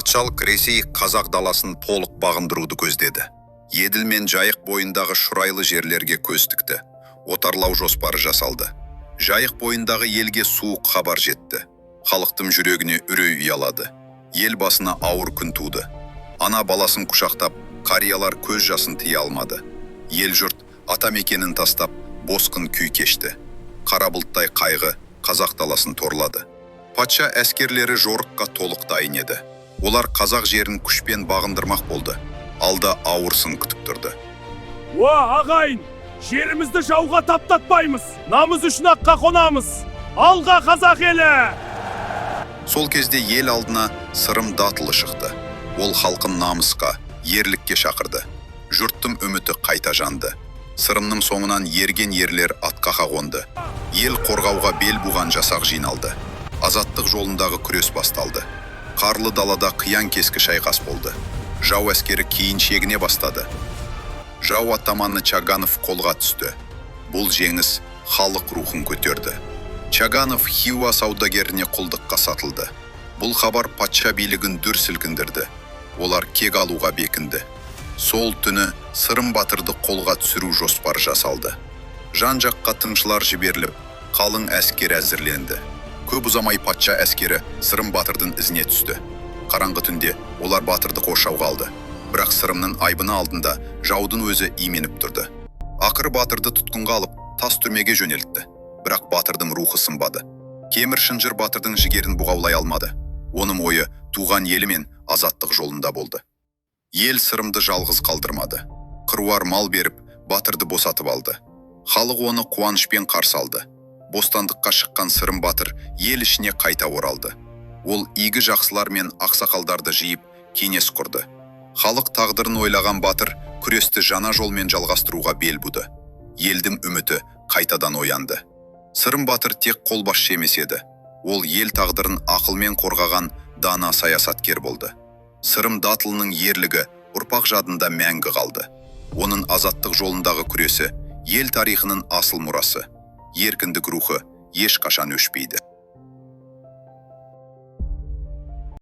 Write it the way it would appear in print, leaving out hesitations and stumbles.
Патшалық Ресей қазақ даласын толық бағындыруды көздеді. Еділ мен Жайық бойындағы шұрайлы жерлерге көз тікті. Отарлау жоспары жасалды. Жайық бойындағы елге суық хабар жетті. Халықтың жүрегіне үрей ұялады. Ел басына ауыр күн туды. Ана баласын құшақтап, қариялар көз жасын тыя алмады. Ел жұрт ата мекенін тастап, босқын күй кешті. Қара бұлттай қайғы қазақ даласын торлады. Патша әскерлері жорыққа толық дайын еді. Олар қазақ жерін күшпен бағындырмақ болды. Алда ауыр сын күтіп тұрды. Ағайын, жерімізді жауға таптатпаймыз. Намыз үшін аққа қонамыз. Алға қазақ елі! Сол кезде ел алдына Сырым Датұлы шықты. Ол халқын намысқа, ерлікке шақырды. Жұрттың үміті қайта жанды. Сырымның соңынан ерген ерлер атқаға қонды. Ел қорғауға бел буған жасақ жиналды. Азаттық жолындағы күрес басталды. Қарлы далада қиян кескі шайқас болды. Жау әскері кейін шегіне бастады. Жау атаманы Чаганов қолға түсті. Бұл жеңіс халық рухын көтерді. Чаганов Хиуа саудагеріне құлдыққа сатылды. Бұл хабар патша билігін дүр сілкіндірді. Олар кек алуға бекінді. Сол түні Сырым батырды қолға түсіру жоспары жасалды. Жан-жаққа тыңшылар жіберіліп, қалың әскер әзірленді. Көп ұзамай патша әскері Сырым батырдың ізіне түсті. Қараңғы түнде олар батырды қоршауға алды. Бірақ Сырымның айбыны алдында жаудың өзі именіп тұрды. Ақыры батырды тұтқынға алып, тас түрмеге жөнелтті. Бірақ батырдың рухы сынбады. Кемір шынжыр батырдың жігерін бұғаулай алмады. Оның ойы туған елі мен азаттық жолында болды. Ел Сырымды жалғыз қалдырмады. Қыруар мал беріп, батырды босатып алды. Халық оны қуанышпен қарсы алды. Бостандыққа шыққан Сырым батыр ел ішіне қайта оралды. Ол игі жақсылар мен ақсақалдарды жиып кеңес құрды. Халық тағдырын ойлаған батыр күресті жаңа жолмен жалғастыруға бел буды. Елдің үміті қайтадан оянды. Сырым батыр тек қолбасшы емес еді. Ол ел тағдырын ақылмен қорғаған дана саясаткер болды. Сырым Датұлының ерлігі ұрпақ жадында мәңгі қалды. Оның азаттық жолындағы күресі ел тарихының асыл мұрасы. Еркіндік рухы ешқашан өшпейді.